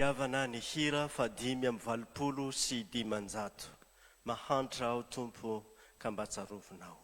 Yavana ny hira fa 5:20 mahantra ao tompo ka mba tsarovinao.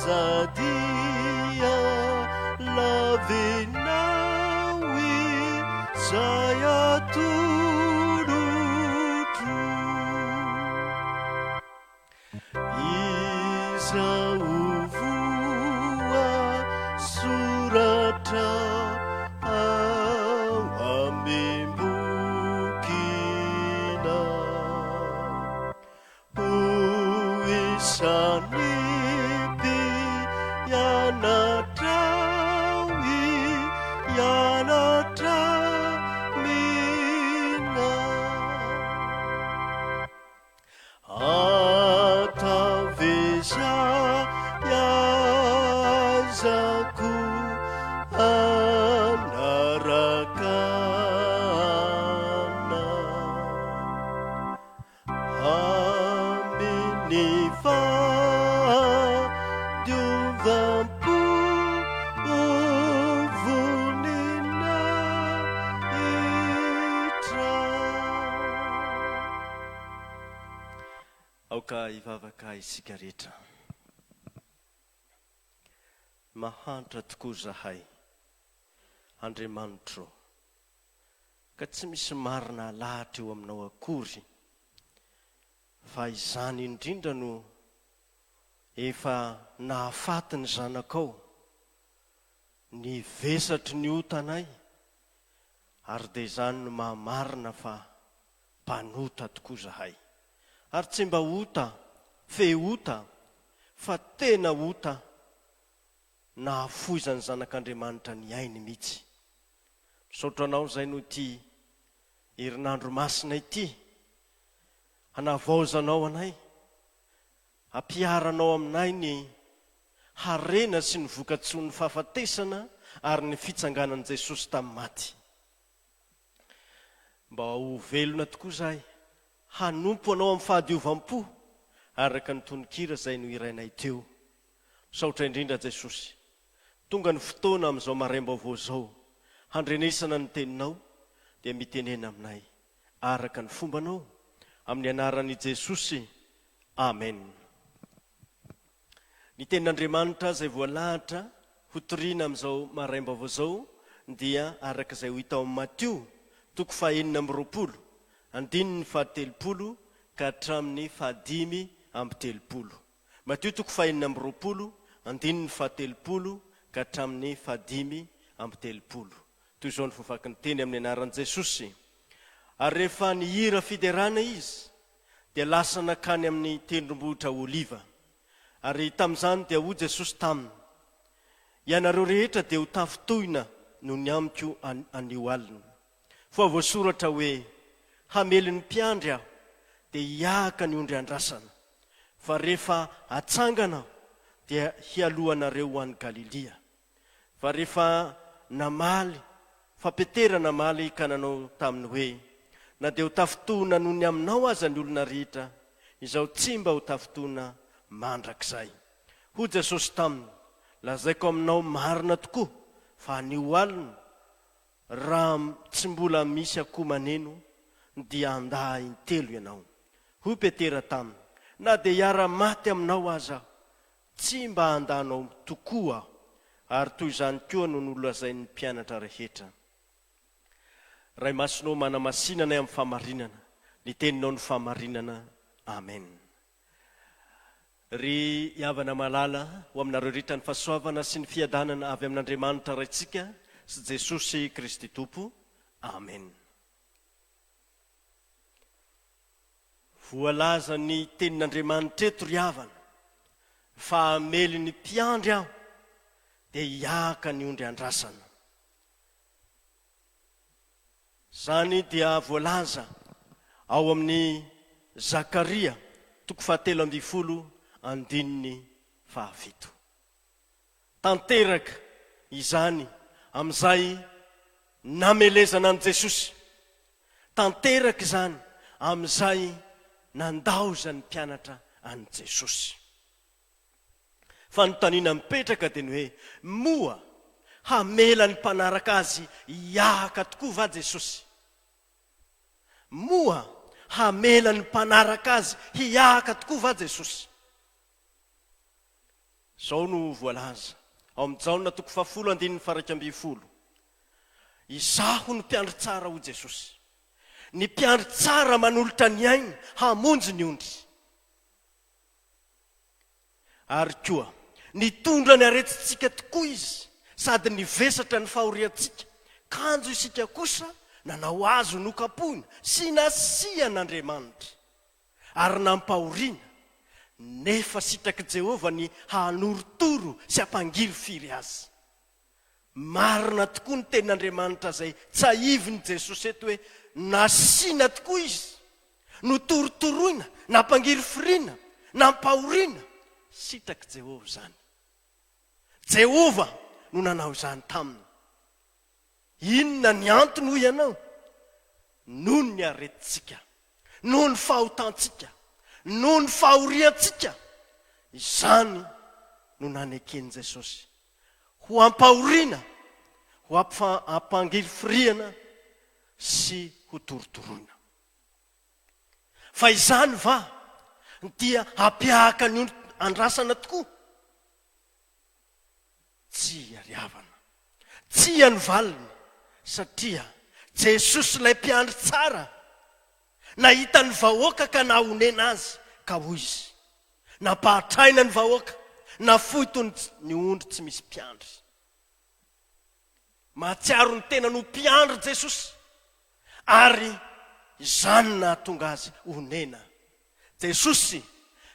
Kazadia lavinawi saya tudutu Isauvua surata awamimbukina Uisani Aoka ivavaka isika rehetra. Mahantra tokoa zahay, Andriamanitro, ka tsy misy marina lahatra eo aminao akory, fa izany indrindra no efa nahafaty ny zanakao, ny vesatry ny otanay, ary dia izany no mahamarina fa mpanota tokoa zahay. Ary tsy mba ota, fe ota, fa tena ota, nahafoizany zanak'Andriamanitra ny ainy mihitsy. Misaotra anao izay no ity herinandro masina ity, hanavaozanao anay, hampiaranao aminay ny harena sy ny voka-tson'ny fahafatesana ary ny fitsanganan'i Jesosy tamin'ny maty. Mba ho velona tokoa zahay, hanompo anao amin'ny fahadiovam-po araka ny tononkira izay no irainay teo. Misaotra indrindra Jesosy, tonga ny fotoana amin'izao maraim-baovao izao, handrenesana ny teninao dia mitenena aminay araka ny fombanao, amin'ny anaran'i Jesosy. Amen. Ny tenin'Andriamanitra izay voalahatra hotoriana amin'izao maraim-baovao izao dia araka izay ho hita ao amin'ny Mateo 9:20, andininy 10 ka hatramin'ny 5:30. Mateo 9:20, andininy 10 ka hatramin'ny 5:30. Toy izao ny fofaky ny teny amin'ny anaran'i Jesosy. Ary rehefa nihira fiderana izy, dia lasa nakany amin'ny tendrombohitra Oliva. Ary tamin'izany dia hoy Jesosy taminy, ianareo rehetra dia ho tafitohina no ny amiko anio alina. Fa voasoratra hoe, hamely ny mpiandry aho, dia hiahaka ny ondry andrasana. Fa rehefa atsangana dia hialohanareo ho any Galilia. Fa rehefa namaly, fampetera namaly ka nanao taminy hoe, na dia ho tafitohina noho ny aminao aza ny olona rehetra, izao tsy mba ho tafitohina mandrakizay. Hoy Jesosy taminy, lazaiko aminao marina tokoa fa anio alina, raha tsy mbola misy akoho maneno dia andaha intelo ianao. Hoy Petera taminy, na dia hiara-maty aminao aza, tsy mba andahanao tokoa. Ary toy izany koa no nolazain'ny mpianatra rehetra. ray masinao manamasinana amin'ny fahamarinana ny teninao ny fahamarinana amen. Ry havana malala ho aminareo rehetra ny fahasoavana sy ny fiadanana avy amin'Andriamanitra raitsika sy Jesosy Kristy Tompo amen. Voalaza ny tenin'Andriamanitra eto ry havana fa hamely ny mpiandry aho dia hiaka ny ondry andrasana. Zany dia voalaza ao amin'ny Zakaria 3:17. Tanteraka izany amin'izay namelezana an' Jesosy. Tanteraka izany amin'izay nandaoza ny mpianatra an' Jesosy. Fanontaniana mipetraka dia ny hoe moa hamela ny mpanaraka azy hiaka tokoa va Jesosy? Moa hamela ny mpanaraka azy hiaka tokoa va Jesosy? Zao no voalaza ao amin'ny Jaona 10:12. Izaho ny mpiandry tsara ho Jesosy. Ny mpiandry tsara manolotra ny ainy hamonjy ny ondry. Ary koa nitondra ny aretsintsika tokoa izy sady nivesatra ny fahoriantsika. Kanjo isika kosa nanao azo nokapoina sy nasian'Andriamanitra ary nampahoriana nefa sitraky Jehova ny hanorotoro sy hampangiry firy azy. Marina tokoa ny tenin'Andriamanitra zay tsahiviny Jesosy eto hoe nasiana tokoa izy notorotoroina nampangiry firiana nampahoriana sitraky Jehova zany. Jehova no nanao izany taminy. Inona ny antony ho ianao? Noho ny aretintsika, noho ny fahotantsika, noho ny fahoriantsika. Izany no nanekeny Jesosy ho ampahoriana, ho hampangiry firiana sy ho torotoroina. Fa izany va dia hampiaka ny andrasana tokoa? Tsy ry havana, tsy ny valiny, satria Jesosy ilay mpiandry tsara nahita ny vahoaka ka nahonena azy ka hoy izy nampahatraina ny vahoaka nafoito ny ondry tsy misy mpiandry. Mahatsiaro ny tena no mpiandry Jesosy ary izany nahatonga azy honena. Jesosy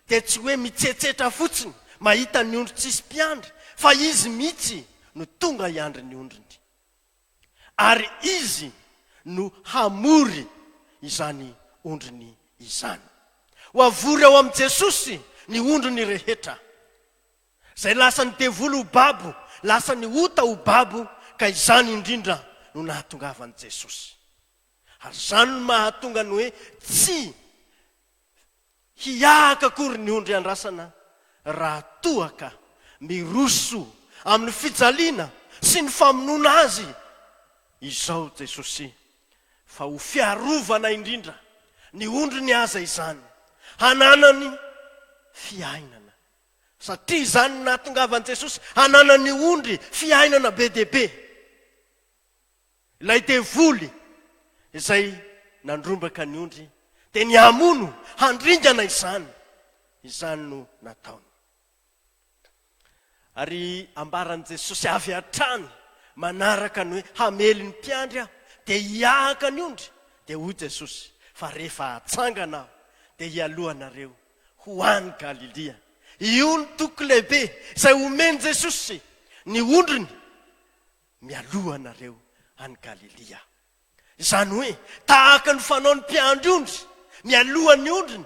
dia tsy hoe mitsetsetra fotsiny mahita ny ondry tsisy mpiandry, fa izy mihitsy no tonga hiandry ny ondriny. Ary izy no hamory izany ondriny izany. Ho avory ao amin'ny Jesosy ny ondriny rehetra. Zay lasa ny devolo ho babo, lasa ny ota ho babo, ka izany indrindra no nahatongavany Jesosy. Ary izany no mahatonga ny hoe tsy hiaka akory ny ondry andrasana raha toaka miroso amin'ny fijaliana sy ny famonoana azy izao Jesosy, fa ho fiarovana indrindra ny ondry ny aza izany hananany fiainana. Satria izany nahatongavany Jesosy hananany ondry fiainana be dia be. Ilay devoly izay nandrombaka ny ondry dia ny hamono handringana izany, izany no nataony. Ary ambaran' Jesosy avy hatrany manaraka ny hoe hamely ny mpiandry aho dia hiaka ny ondry, dia hoy Jesosy fa rehefa hatsangana aho dia hialohanareo ho any Galilea. Io ny toko lehibe izay omeny Jesosy ny ondriny, mialohanareo any Galilea. Izany hoe tahaka ny fanao ny mpiandry ondry mialohan'ny ondriny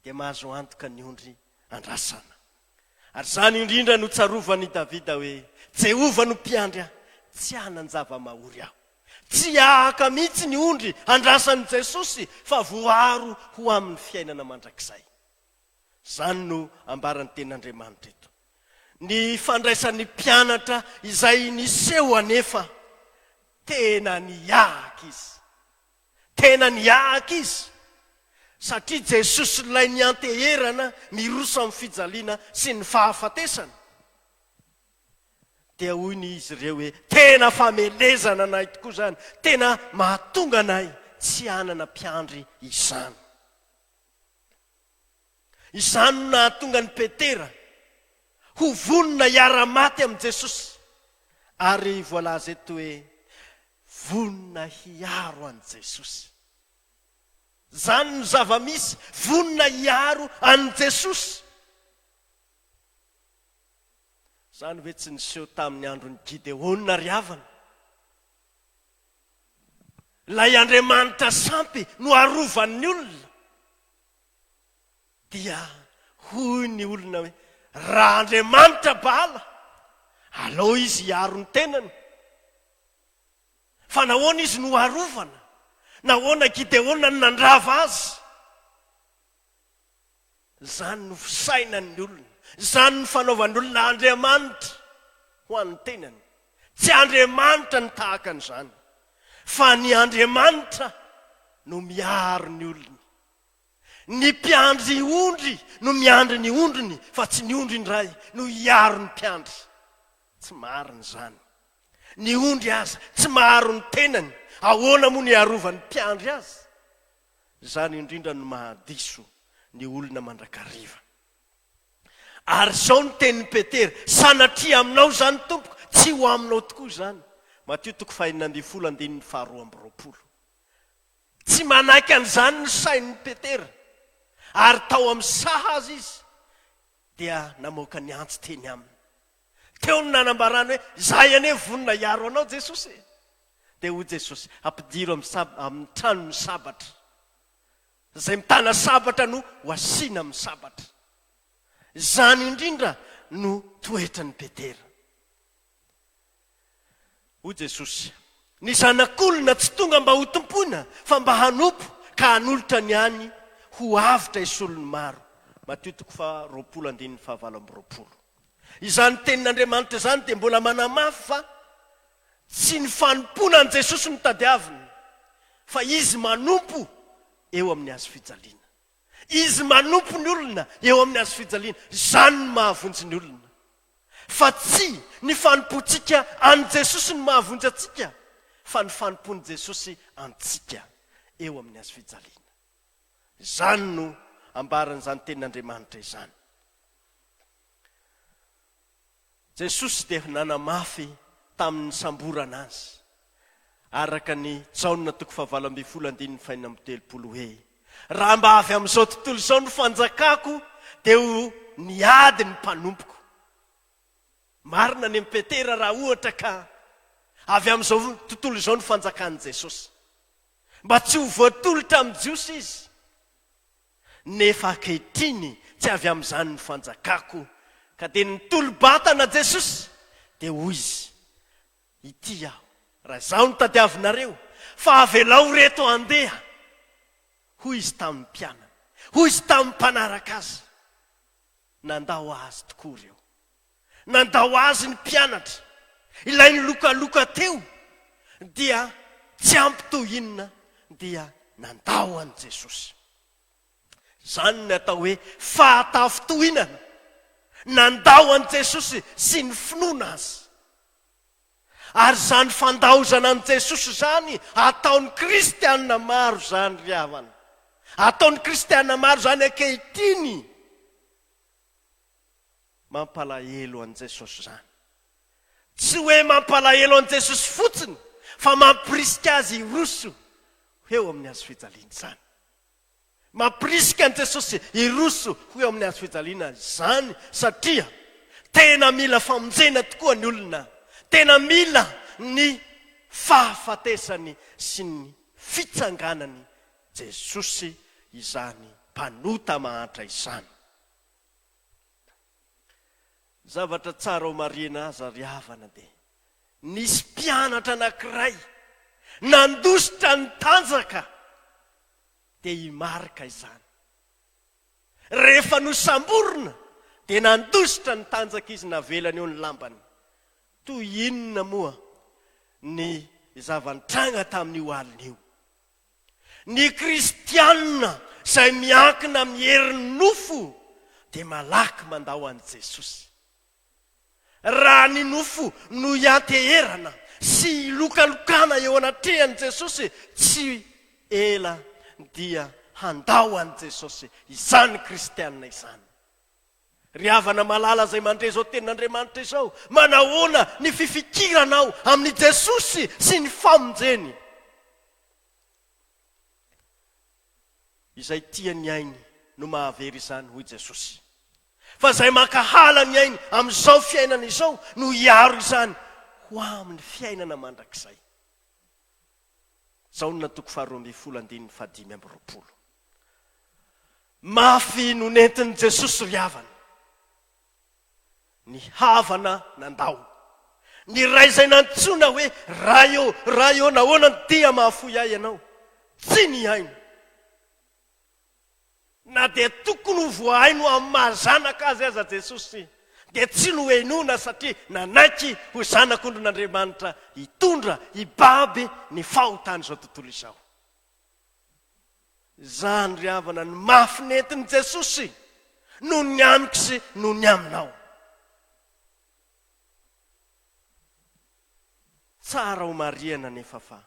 dia mahazo antoka ny ondry andrasana. Ary izany indrindra no tsarovany Davida hoe Jehova no mpiandry aho, tsy hanan-java-mahory aho. Tsy ahaka mihitsy ny ondry andrasan'i Jesosy fa voaro ho amin'ny fiainana mandrakizay. Izany no ambaran'ny tenin'Andriamanitra eto. Ny fandraisan'ny mpianatra izay niseho anefa tena niaka izy. Tena niaka izy. Satria Jesosy ilay nianteherana miroso amin'ny fijaliana sy ny fahafatesana. dia hoy ny izy ireo hoe tena famelezana anay tokoa zany, tena mahatonga anay tsy hanana mpiandry izany. Izany no nahatonga ny Petera ho vonona hiara-maty amin'i Jesosy, ary voalaza eto hoe vonona hiaro an'i Jesosy. Zany no zava-misy, vonona hiaro an'i Jesosy. Zany hoe tsy niseho tamin'ny andron'ny Gideona ry havana. Ilay Andriamanitra sampy no arovan'ny olona. Dia hoy ny olona hoe raha Andriamanitra Baala, aleo izy hiaro ny tenany. Fa nahoana izy no arovana? Nahoana Gideona no nandrava azy? Zany no fisainan'ny olona, zany no fanaovan'ny olona Andriamanitra ho an'ny tenany. Tsy Andriamanitra ny tahaka an'izany, fa ny Andriamanitra no miaro ny olona. Ny mpiandry ondry no miandry ny ondriny, fa tsy ny ondry indray no hiaro ny mpiandry. Tsy marina zany. Ny ondry aza tsy maharo ny tenany, ahoana moa ny arovan'ny mpiandry azy? Zany indrindra no mahadiso ny olona mandrakariva. Ary zao ny tenin'ny Petera, sanatria aminao zany tompoko, tsy ho aminao tokoa zany. Mateo 5:12. Tsy manaiky an'izany ny sain'ny Petera, ary tao amin'ny saha azy izy, dia namoaka ny antsy teny aminy. Teo ny nanambarany hoe zahay ane vonona hiaro anao Jesosy. Dia hoy Jesosy, ampidiro amin'ny tranony sabatra. Zay mitana sabatra no ho asiana amin'ny sabatra. Zany indrindra no toetran'ny Petera. Hoy Jesosy, ny zanak'olona tsy tonga mba ho tompoina, fa mba hanompo ka hanolotra ny any ho avitra isolony maro. Mateo 20:15. Izany tenin'Andriamanitra zany dia mbola manamafy fa tsy ny fanompona an' Jesosy no tadiavina, fa izy manompo eo amin'ny hazo fijaliana. Izy manompo ny olona eo amin'ny hazo fijaliana. Zany no mahavonjy ny olona, fa tsy ny fanompontsika an' Jesosy no mahavonjy atsika, fa ny fanompon'i Jesosy antsika eo amin'ny hazo fijaliana. Zany no ambaran'izany tenin'Andriamanitra izany. Jesosy dia nanamafy tamin'ny samborana azy, araka ny Jaona 5:20 hoe raha mba avy amin'izao tontolo izao no fanjakako, dia ho niady ny mpanompoko. Marina ny Petera raha ohatra ka avy amin'izao tontolo izao no fanjakan'i Jesosy, mba tsy ho voatolotra amin'ny jiosy izy. Nefa ankehitriny tsy avy amin'izany ny fanjakako, ka dia nitolo-batana Jesosy, dia hoy izy, ity aho, raha zaho no tadiavinareo, fa avelao reto andeha. Hoy izy tamin'ny mpianany, hoy izy tamin'ny mpanaraka azy. Nandao azy tokoa ireo, nandao azy ny mpianatra. Ilay ny lokaloka teo dia tsy ampitohinina, dia nandao an'i Jesosy. Zany ny atao hoe fahatafitohinana. Nandao an'i Jesosy sy ny finoana azy. Ary zany fandaozana an'i Jesosy zany ataon'ny kristianina maro zany ry havana. Ataon'ny kristianina maro zany ankehitriny mampalahelo an'i Jesosy zany. Tsy hoe mampalahelo an'i Jesosy fotsiny, fa mampirisika azy iroso eo amin'ny hazo fijaliana zany. Mampirisika an'i Jesosy iroso eo amin'ny hazo fijaliana zany, satria tena mila famonjena tokoa ny olona. Tena mila ny fahafatesany sy ny fitsanganany Jesosy izany mpanota mahantra izany. Zavatra tsara ho marina azy ry havana dia nisy mpianatra anankiray nandositra ny tanjaka, dia himarika izany. Rehefa nosamborina dia nandositra ny tanjaka izy, navelany eo ny lambany. Toy inona moa ny zava-nitranga tamin'io alin'io? Ny kristianina izay miankina amin'ny herin'ny nofo dia malaky mandao an'i Jesosy. raha ny nofo no hianteherana sy lokalokana eo anatrehan' Jesosy tsy ela dia handao an' Jesosy izany kristianina izany. Ry havana malala zay mandre zao tenin'Andriamanitra izao, manahoana ny fifikiranao amin'ny Jesosy sy ny famonjeny. Izay tia ny ainy no mahavery izany hoy Jesosy. Fa zay makahala ny ainy amin'izao fiainana izao no hiaro izany ho amin'ny fiainana mandrakizay. Zao no natoko 2:15. Mafy no nentin'i Jesosy ry havana. Ny havana nandao. Ny ray zay nantsona hoe raha eo nahoana ny tia mahafoy ahy ianao. Tsy ny ainy. Na dia tokony ho voahaino amin'ny mahazanaka azy aza Jesosy, dia tsy no henona satria nanaiky ho zanak'Andriamanitra hitondra, hibaby ny fahotany izao tontolo izao. Zany ry havana ny mafy nentin'i Jesosy no ny amiko sy no ny aminao. Tsara ho mariana nefa fa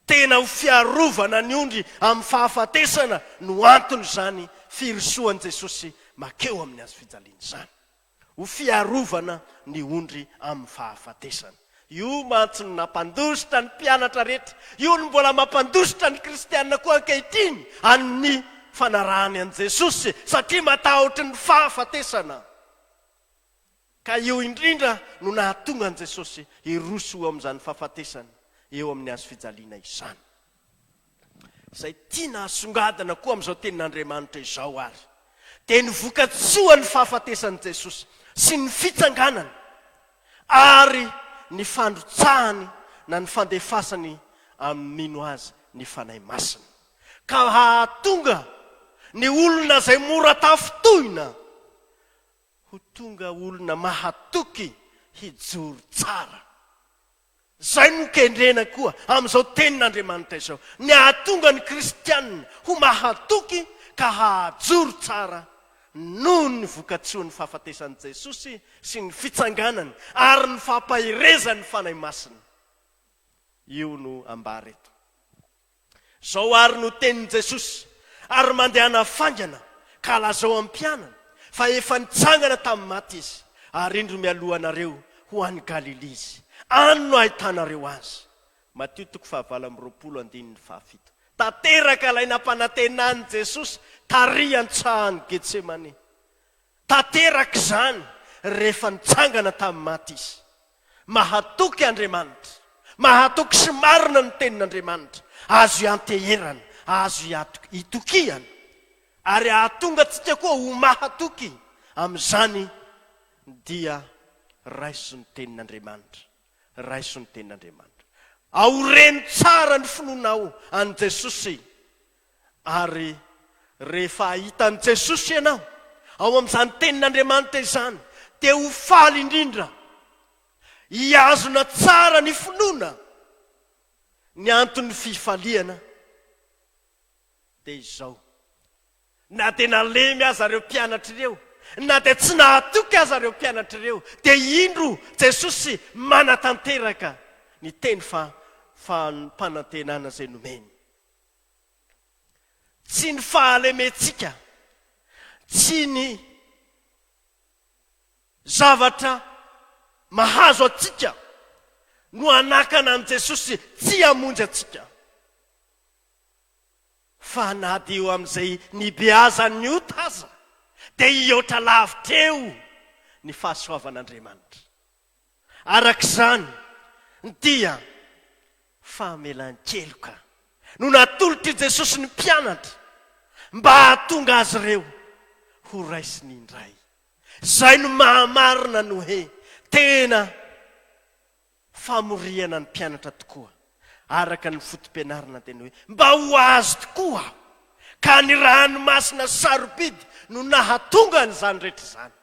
tena ho fiarovana ny ondry amin'ny fahafatesana no antony zany firosoan'i Jesosy makeo amin'ny azo fijaliana izany. Ho fiarovana ny ondry amin'ny fahafatesana. Io mantsy no nampandositra ny mpianatra rehetra. Io no mbola mampandositra ny kristianina koa ankehitriny amin'ny fanarahany an' Jesosy satria matahotra ny fahafatesana. Ka io indrindra no nahatonga an' Jesosy hiroso amin'izany fahafatesana eo amin'ny azo fijaliana izany. Izay tiana hasongadana koa amin'izao tenin'Andriamanitra izao ary. Dia ny vokatsoa ny fahafatesan'i Jesosy sy ny fitsanganany ary ny fandrotsahany na ny fandefasany amin'ino azy ny fanahy masina. Ka hahatonga ny olona zay mora tafitohina ho tonga olona mahatoky hijoro tsara. Zay no kendrena koa amin'izao tenin'Andriamanitra izao. Ny hahatonga ny kristianina ho mahatoky ka hahajoro tsara noho ny vokatsoa ny fahafatesan'i Jesosy sy ny fitsanganany ary ny fampahirezany fanahy masina. Io no ambara eto. Zao ary no tenin'i Jesosy ary mandehana fangana ka lazao am-pianana fa efa nitsangana tamin'ny maty izy ary indro mialoha anareo ho any Galilea izy. Any no ahitanareo azy. Mateo 5:20-7. Tanteraka ilay nampanantenany Jesosy tary an-tsahany Getsemane. Tanteraka izany rehefa nitsangana tamin'ny maty izy. Mahatoky Andriamanitra, mahatoky sy marina ny tenin'Andriamanitra, azo ianteherana, azo itokiana, ary ahatonga antsika koa ho mahatoky amin'izany dia raiso ny tenin'Andriamanitra. Raiso ny tenin'Andriamanitra. Aoreny tsara ny finoanao an' Jesosy. Ary rehefa hitan'i Jesosy ianao ao amin'izany tenin'Andriamanitra izany, dia ho faly indrindra. Hiazona tsara ny finoana. Ny antony fifaliana dia izao. Na dia nalemy aza ireo mpianatra ireo, na dia tsy nahatoky aza ireo mpianatra ireo, dia indro Jesosy manatanteraka ny teny fampanantenana izay nomeny. Tsy ny fahalementsika, tsy ny zavatra mahazo atsika no anakana an' Jesosy tsy hamonjy atsika. Fa na dia eo amin'izay nibeazany ota aza, dia hihoatra lavitra eo ny fahasoavan'Andriamanitra. Arak'izany dia fahamelan-keloka no natolotra Jesosy ny mpianatra mba hahatonga azy ireo ho raisiny indray. Zay no mahamarina no hoe tena famoriana ny mpianatra tokoa. Araka ny fotom-pianarana tena hoe mba ho azy tokoa ka ny ranomasina sarobidy no nahatonga n'izany rehetra izany.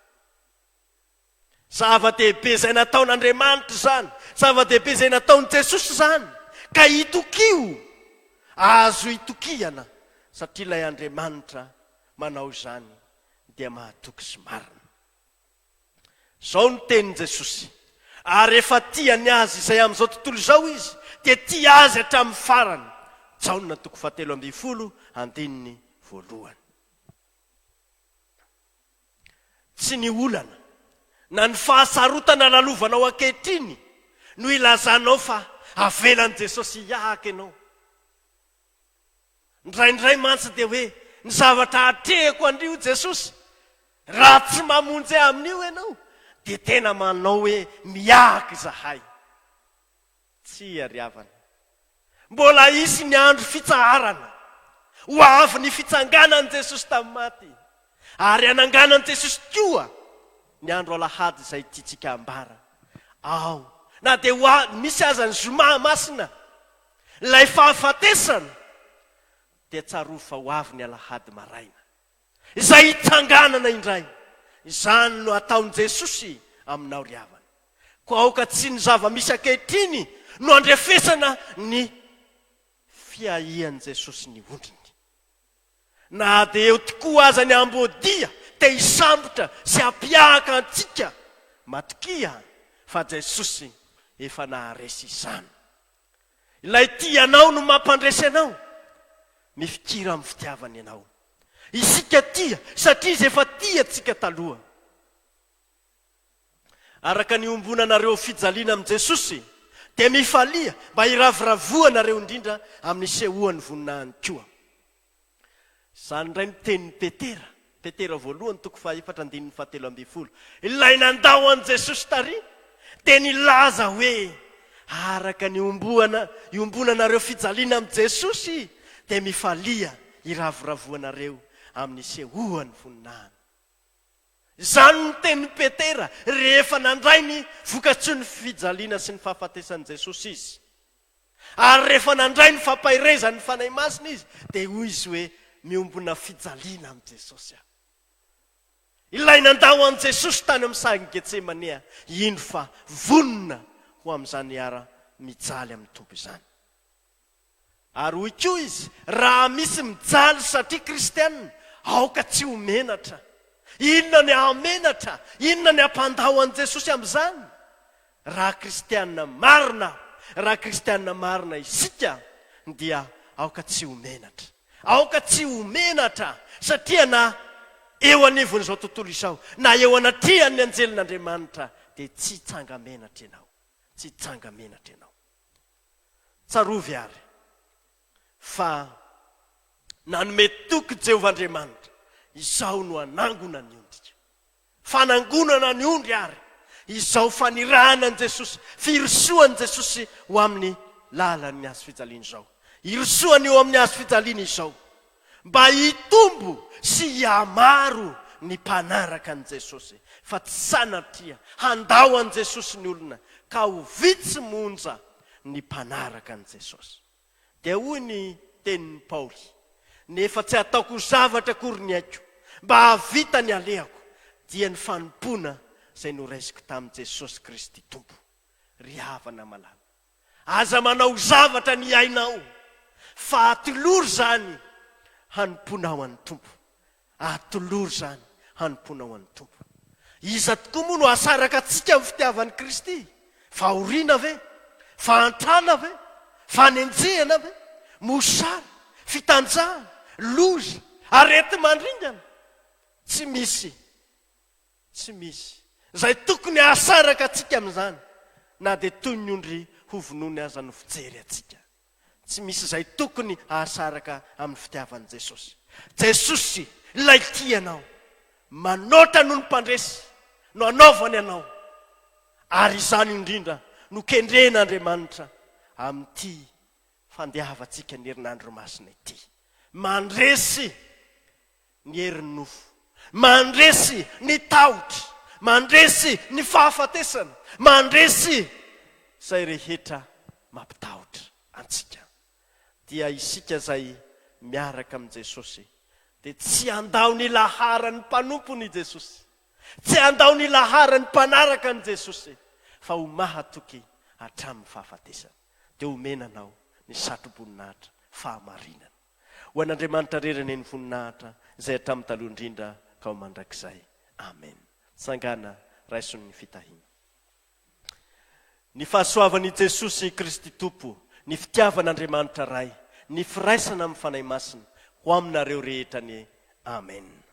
Zava-dehibe izay nataon'Andriamanitra izany, zava-dehibe izay nataon'i Jesosy izany, ka hitokio, azo hitokiana satria ilay Andriamanitra manao izany dia mahatoky sy marina. Zao no tenin'i Jesosy Ary efa tiany azy izay amin'izao tontolo izao izy, dia tia azy hatramin'ny farany. Jaona 7:1. Tsy ny olana na ny fahasarotana lalovanao ankehitriny no ilazanao fa avelan'i Jesosy hiahaka ianao. Ndraindray mantsy dia hoe ny zavatra hatrehako an'io Jesosy, raha tsy mamonjy amin'io ianao dia tena manao hoe miahaka izahay. Tsy ariavana. Mbola isy ny andro fitsaharana, ho avy ny fitsanganan'i Jesosy tamin'ny maty, ary ananganan'i Jesosy koa ny andro alahady izay tiantsika ambara. Ao, na dia misy aza ny zoma masina, ilay fahafatesana, dia tsaroa fa ho avy ny alahady maraina, izay hitsanganana indray. Izany no ataon'i Jesosy aminao ry havana. Koa aoka tsy ny zava-misy ankehitriny no andrefesana ny fiahian'i Jesosy ny ondriny. Na dia eo tokoa aza ny ambodia te hisambotra sy hampiahaka antsika, matokia fa Jesosy efa naharesy izany. Ilay tianao no mampandresy anao, mifikira amin'ny fitiavana ianao. Isika tia satria izy efa tia tsika taloha. Araka ny ombonanareo fijaliana amin'ny Jesosy, dia mifalia mba hiravoravoanareo indrindra amin'ny sehoan'ny voninahiny koa. Izany indray ny tenin'ny Petera 1:7. Ilay nandao an'i Jesosy tary dia nilaza hoe araka ny ombonanareo fijaliana amin'ny Jesosy dia mifalia hiravoravoanareo amin'ny sehoan'ny voninahiny. Izany ny tenin'ny Petera rehefa nandray ny voka-tsoa ny fijaliana sy ny fahafatesan'i Jesosy izy. Ary rehefa nandray ny fampahirezany ny fanahy masina izy, dia hoy izy hoe miombona fijaliana amin'ny Jesosy aho. Ilay nandao an'i Jesosy tany amin'ny sagin'i Getsemane, ino fa vonona ho amin'izany ara mijaly amin'ny tompo izany. Ary hoy koa izy, raha misy mijaly satria kristianina, aoka tsy ho menatra. Inona ny hamenatra? Inona ny hampandao an'i Jesosy amin'izany? Raha kristianina marina isika, dia aoka tsy ho menatra. Aoka tsy ho menatra satria na eo anivon'izao tontolo izao, na eo anatrihan'ny anjelin'Andriamanitra, dia tsy hitsanga menatra ianao. Tsy hitsanga menatra ianao. Tsarovy ary fa nanome toky Jehovahandriamanitra, izao no anangona ny ondrika. Fanangonana ny ondry ary, izao fanirahana an'i Jesosy, firosoan'i Jesosy ho amin'ny lalan'ny azo fijaliana izao. Irosoany eo amin'ny azo fijaliana izao, mba hitombo sy hiamaro ny mpanaraka an'i Jesosy. Fa tsy sanatria handao an'i Jesosy ny olona, ka ho vitsy monja ny mpanaraka an'i Jesosy. Dia hoy ny tenin'ny Paoly, nefa tsy ataoko zavatra akory ny haiko mba havita ny alehako, dia ny fanompona izay noraisiko tamin'i Jesosy Kristy Tompo. Ry havana malala, aza manao zavatra ny ainao, fa atolory zany hanomponao an'ny Tompo. Atolory zany hanomponao an'ny Tompo. Iza tokoa moa no asaraka atsika amin'ny fitiavan'i Kristy? Fahoriana ve? Fahantrana ve? Fanenjehana ve? Mosary, fitanjahana, loza, arety mandringana? Tsy misy. Zay tokony asaraka atsika amin'izany, na dia toy ny ondry hovonony aza no fijery atsika. Tsy misy zay tokony asaraka amin'ny fitiavan'i Jesosy. Jesosy ilay tianao, manoatra no ny mpandresy, no anaovany anao. Ary izany indrindra no kendren'Andriamanitra amin'ity fandehavantsika ny herinandro masina ity. Mandresy ny herin'ny nofo, mandresy ny tahotra, mandresy ny fahafatesana, mandresy izay rehetra mampitahotra antsika. Dia isika zay miaraka amin'i Jesosy, dia tsy andao ny laharany mpanompony Jesosy, tsy andao ny laharany mpanaraka an'i Jesosy, fa ho mahatoky hatramin'ny fahafatesana. Dia omenanao ny satroboninahitra fahamarinana. Ho an'Andriamanitra rerany ny voninahitra izay hatramin'ny taloha indrindra ka ho mandrakizay. Amen. Sangana raison'ny fitahiana. ny fahasoavan'i Jesosy Kristy Tompo, ny fitiavan'Andriamanitra ray, ny firaisana amin'ny fanahy masina ho aminareo rehetra ny amen.